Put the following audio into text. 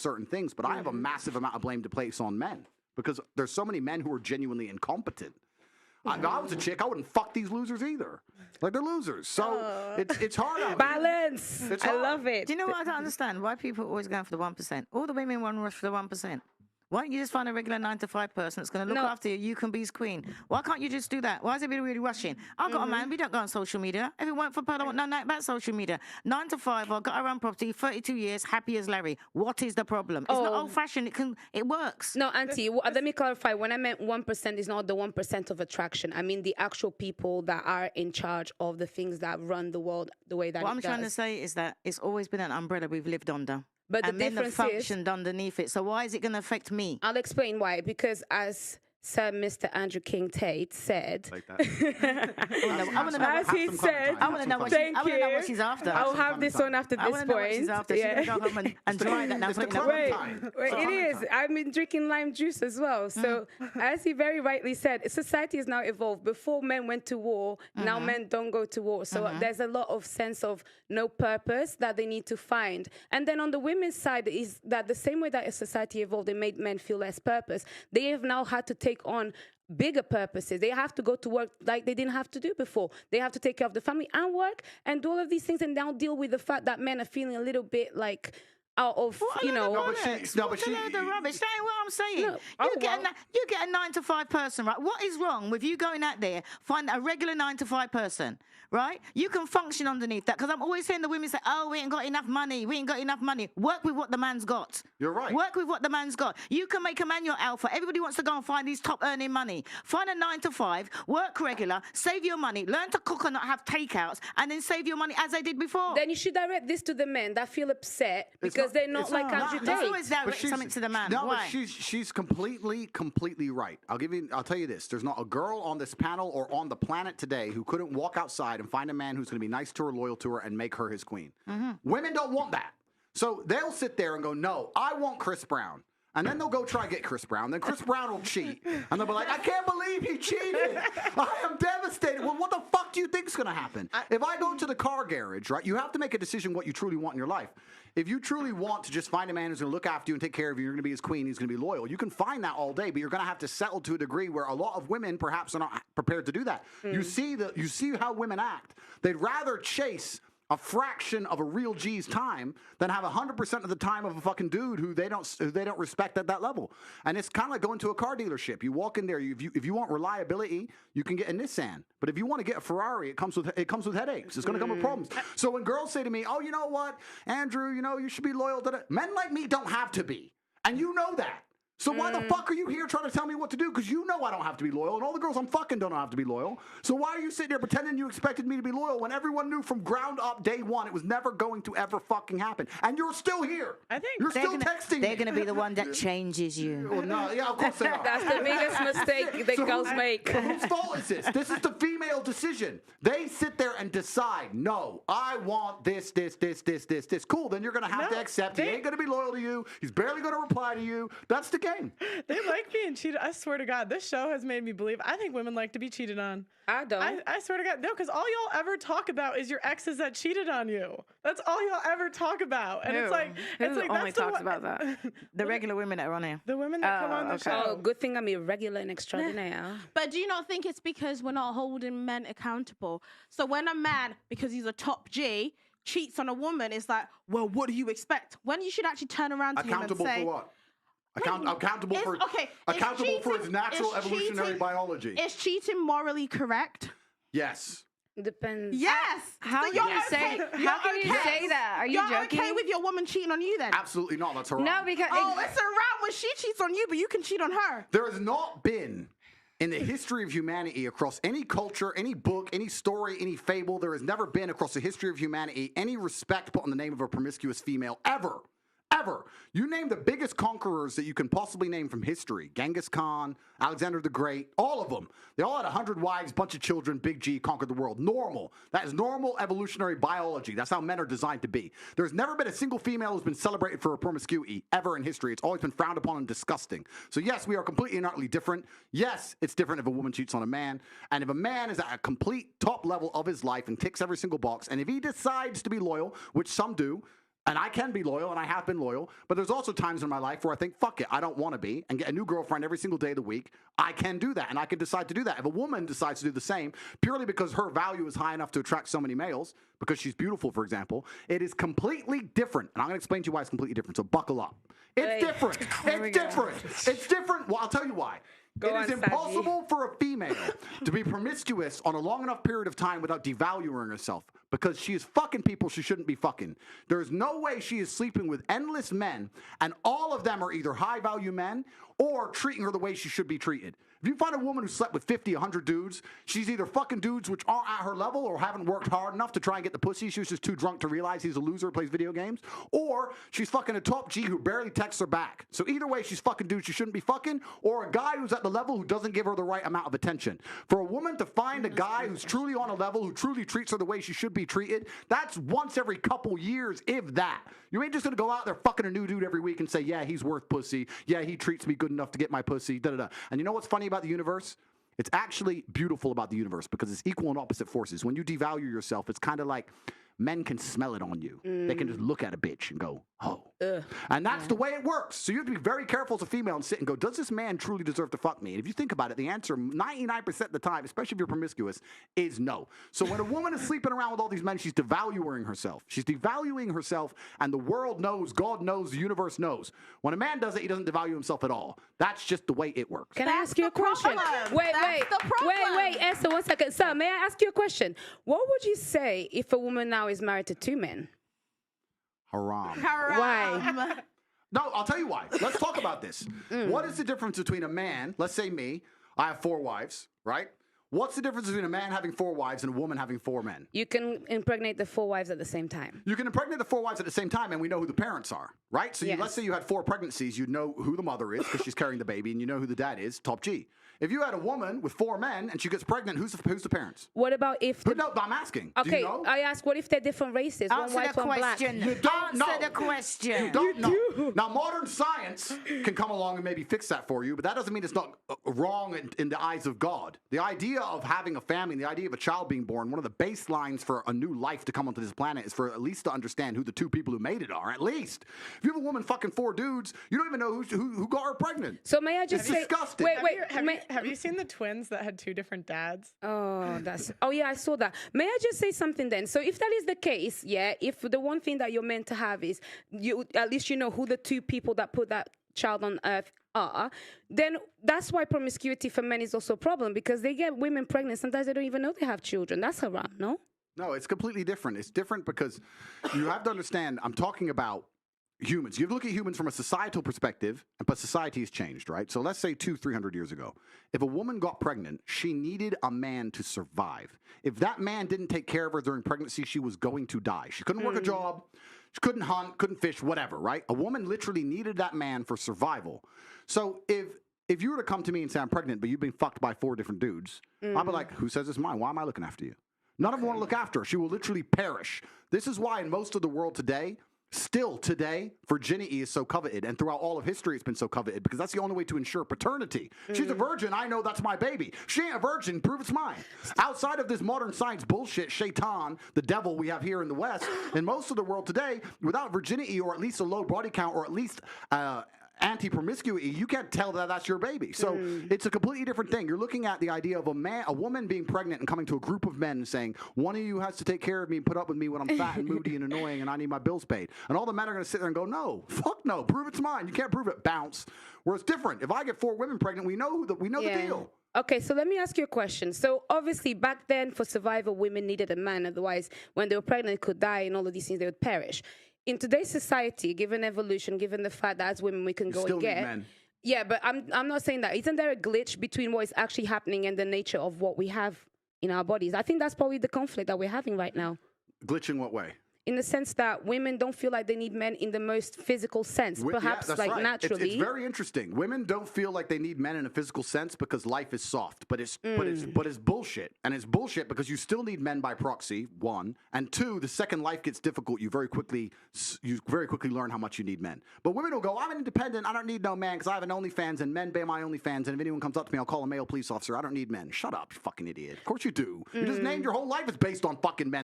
certain things, but I have a massive amount of blame to place on men because there's so many men who are genuinely incompetent. If I was a chick, I wouldn't fuck these losers either. Like, they're losers. So it's hard out. Balance. It's I hard. love it. Do you know what I don't understand? Why people are always going for the 1%? All the women want to rush for the 1%. Why don't you just find a regular 9-to-5 person that's going to look after you? You can be his queen. Why can't you just do that? Why is everybody really rushing? I've got a man. We don't go on social media. If it weren't for Pearl, I want no night about social media. 9 to 5. I've got our own property. 32 years. Happy as Larry. What is the problem? It's not old-fashioned. It works. No, Auntie, let me clarify. When I meant 1% is not the 1% of attraction. I mean the actual people that are in charge of the things that run the world the way that What it I'm does. trying to say is that it's always been an umbrella we've lived under. But the and men have difference is, functioned underneath it. So why is it going to affect me? I'll explain why. Because as Sir Mr. Andrew King Tate said, Like that. I want to know. as he said, I want to know what thank I want to know you. what she's after. I'll have this one after I this want to know what she's point. after. She's going to go home and dry that now. It's the put it in clever her- time. Wait, it is. I've been drinking lime juice as well. So, as he very rightly said, society has now evolved. Before men went to war, now men don't go to war. So, there's a lot of sense of no purpose that they need to find. And then on the women's side is that the same way that a society evolved and made men feel less purpose, they have now had to take on bigger purposes. They have to go to work like they didn't have to do before. They have to take care of the family and work and do all of these things and now deal with the fact that men are feeling a little bit like out of, you know. No, but she- What's a load of rubbish? That ain't what I'm saying. No. Oh, You get a 9-to-5 person, right? What is wrong with you going out there, find a regular 9-to-5 person, right? You can function underneath that because I'm always hearing the women say, "Oh, we ain't got enough money. We ain't got enough money." Work with what the man's got. You're right. Work with what the man's got. You can make a man your alpha. Everybody wants to go and find these top earning money. Find a 9-to-5, work regular, save your money, learn to cook and not have takeouts, and then save your money as I did before. Then you should direct this to the men that feel upset because they're not like Andrew There's Tate. always direct something to the man. No, Why? but she's completely right. I'll tell you this. There's not a girl on this panel or on the planet today who couldn't walk outside and find a man who's going to be nice to her, loyal to her, and make her his queen. Women don't want that. So they'll sit there and go, "No, I want Chris Brown." And then they'll go try to get Chris Brown. Then Chris Brown will cheat. And they'll be like, "I can't believe he cheated. I am devastated." Well, what the fuck do you think is going to happen? If I go to the car garage, right, you have to make a decision what you truly want in your life. If you truly want to just find a man who's going to look after you and take care of you, you're going to be his queen, he's going to be loyal, you can find that all day, but you're going to have to settle to a degree where a lot of women perhaps are not prepared to do that. You see how women act. They'd rather chase a fraction of a real G's time than have 100% of the time of a fucking dude who they don't respect at that level. And it's kind of like going to a car dealership. You walk in there, if you want reliability, you can get a Nissan. But if you want to get a Ferrari, it comes with headaches. It's going to come with problems. So when girls say to me, "Oh, you know what, Andrew, you should be loyal to that," men like me don't have to be, and you know that. So why the fuck are you here trying to tell me what to do? Because you know I don't have to be loyal, and all the girls I'm fucking don't have to be loyal. So why are you sitting there pretending you expected me to be loyal when everyone knew from ground up day one it was never going to ever fucking happen? And you're still here. I think you're still texting They're me. going to be the one that changes you. Well, no, yeah, of course they are. That's the biggest mistake that girls make. So whose fault is this? This is the female decision. They sit there and decide, "No, I want this. Cool, then you're going to have to accept he ain't going to be loyal to you. He's barely going to reply to you. That's the game. they like being cheated. I swear to God, this show has made me believe. I think women like to be cheated on. I don't. I swear to God, no, because all y'all ever talk about is your exes that cheated on you. That's all y'all ever talk about, and it's like only that's talks the about that. The regular women that are on here. The women that come on the show. Oh, good thing I'm irregular and extraordinaire. But do you not think it's because we're not holding men accountable? So when a man, because he's a top G, cheats on a woman, it's like, well, what do you expect? When you should actually turn around to Accountable him and say, for what? Accountable for his natural evolutionary biology. Is cheating morally correct? Yes. Depends. Yes. How So can you're you say? okay- How can you you're say that? Are you You're joking? okay with your woman cheating on you then? Absolutely not. That's haram. No, because Oh, it's around when she cheats on you, but you can cheat on her. There has not been in the history of humanity across any culture, any book, any story, any fable, there has never been across the history of humanity any respect put on the name of a promiscuous female ever. Ever. You name the biggest conquerors that you can possibly name from history. Genghis Khan, Alexander the Great, all of them. They all had 100 wives, bunch of children, big G, conquered the world. Normal. That is normal evolutionary biology. That's how men are designed to be. There's never been a single female who's been celebrated for her promiscuity ever in history. It's always been frowned upon and disgusting. So yes, we are completely and utterly different. Yes, it's different if a woman cheats on a man. And if a man is at a complete top level of his life and ticks every single box, and if he decides to be loyal, which some do, And I can be loyal, and I have been loyal, but there's also times in my life where I think, fuck it, I don't want to be, and get a new girlfriend every single day of the week. I can do that, and I can decide to do that. If a woman decides to do the same, purely because her value is high enough to attract so many males, because she's beautiful, for example, it is completely different. And I'm going to explain to you why it's completely different, so buckle up. It's different. It's different. It's different. Well, I'll tell you why. It is impossible for a female to be promiscuous on a long enough period of time without devaluing herself, because she is fucking people she shouldn't be fucking. There is no way she is sleeping with endless men, and all of them are either high-value men or treating her the way she should be treated. If you find a woman who slept with 50, 100 dudes, she's either fucking dudes which aren't at her level or haven't worked hard enough to try and get the pussy. She was just too drunk to realize he's a loser who plays video games. Or she's fucking a top G who barely texts her back. So either way, she's fucking dudes she shouldn't be fucking, or a guy who's at the level who doesn't give her the right amount of attention. For a woman to find a guy who's truly on a level, who truly treats her the way she should be treated, that's once every couple years, if that. You ain't just gonna go out there fucking a new dude every week and say, yeah, he's worth pussy. Yeah, he treats me good enough to get my pussy. Da-da-da. And you know what's funny about the universe? It's actually beautiful about the universe because it's equal and opposite forces. When you devalue yourself, it's kind of like men can smell it on you. They can just look at a bitch and go, oh. And that's the way it works. So you have to be very careful as a female and sit and go, does this man truly deserve to fuck me? And if you think about it, the answer 99% of the time, especially if you're promiscuous, is no. So when a woman is sleeping around with all these men, she's devaluing herself. She's devaluing herself, and the world knows, God knows, the universe knows. When a man does it, he doesn't devalue himself at all. That's just the way it works. Can I ask you a question? Wait, Esther, 1 second. Sir, may I ask you a question? What would you say if a woman now is married to 2 men? Haram. Why? No, I'll tell you why. Let's talk about this. What is the difference between a man, let's say me, I have 4 wives, right? What's the difference between a man having 4 wives and a woman having 4 men? You can impregnate the 4 wives at the same time. You can impregnate the 4 wives at the same time, and we know who the parents are, right? So Yes. let's say you had 4 pregnancies, you know who the mother is because she's carrying the baby, and you know who the dad is, top G. If you had a woman with 4 men and she gets pregnant, who's the parents? What about if... No, I'm asking. Do Okay, you know? I ask, what if they're different races? One Answer white, the one black. question. You don't know. Answer the question. You don't know. Now, modern science can come along and maybe fix that for you, but that doesn't mean it's not wrong in the eyes of God. The idea of having a family, the idea of a child being born, one of the baselines for a new life to come onto this planet is for at least to understand who the 2 people who made it are, at least. If you have a woman fucking 4 dudes, you don't even know who got her pregnant. So may I just It's say... disgusting. Wait, Have you seen the twins that had 2 different dads? Oh yeah, I saw that. May I just say something then? So if that is the case, yeah, if the one thing that you're meant to have is you, at least you know who the 2 people that put that child on earth are, then that's why promiscuity for men is also a problem, because they get women pregnant. Sometimes they don't even know they have children. That's haram, no? No, it's completely different. It's different because you have to understand, I'm talking about humans. You look at humans from a societal perspective, but society has changed, right? So let's say 300 years ago, if a woman got pregnant, she needed a man to survive. If that man didn't take care of her during pregnancy, she was going to die. She couldn't work a job, she couldn't hunt, couldn't fish, whatever, right? A woman literally needed that man for survival. So if you were to come to me and say I'm pregnant, but you've been fucked by 4 different dudes, I'd be like, who says it's mine? Why am I looking after you? None of them want to look after her. She will literally perish. This is why in most of the world today, still today, virginity is so coveted, and throughout all of history it's been so coveted, because that's the only way to ensure paternity. She's a virgin, I know that's my baby. She ain't a virgin, prove it's mine. Outside of this modern science bullshit, Shaitan, the devil we have here in the West, in most of the world today, without virginity or at least a low body count or at least anti-promiscuity, you can't tell that that's your baby. So it's a completely different thing. You're looking at the idea of a woman being pregnant and coming to a group of men and saying, one of you has to take care of me and put up with me when I'm fat and moody and annoying and I need my bills paid. And all the men are going to sit there and go, no, fuck no, prove it's mine. You can't prove it, bounce. Where it's different. If I get 4 women pregnant, we know the deal. Okay, so let me ask you a question. So obviously back then for survival, women needed a man. Otherwise, when they were pregnant, they could die and all of these things, they would perish. In today's society, given evolution, given the fact that as women we can go and get... Men. Yeah, but I'm not saying that. Isn't there a glitch between what is actually happening and the nature of what we have in our bodies? I think that's probably the conflict that we're having right now. Glitch in what way? In the sense that women don't feel like they need men in the most physical sense, perhaps that's like right. naturally. It's very interesting. Women don't feel like they need men in a physical sense because life is soft, but it's bullshit. And it's bullshit because you still need men by proxy, 1, and 2, the second life gets difficult, you very quickly learn how much you need men. But women will go, I'm independent, I don't need no man because I have an OnlyFans and men pay my OnlyFans, and if anyone comes up to me, I'll call a male police officer. I don't need men. Shut up, you fucking idiot. Of course you do. You just named your whole life is based on fucking men.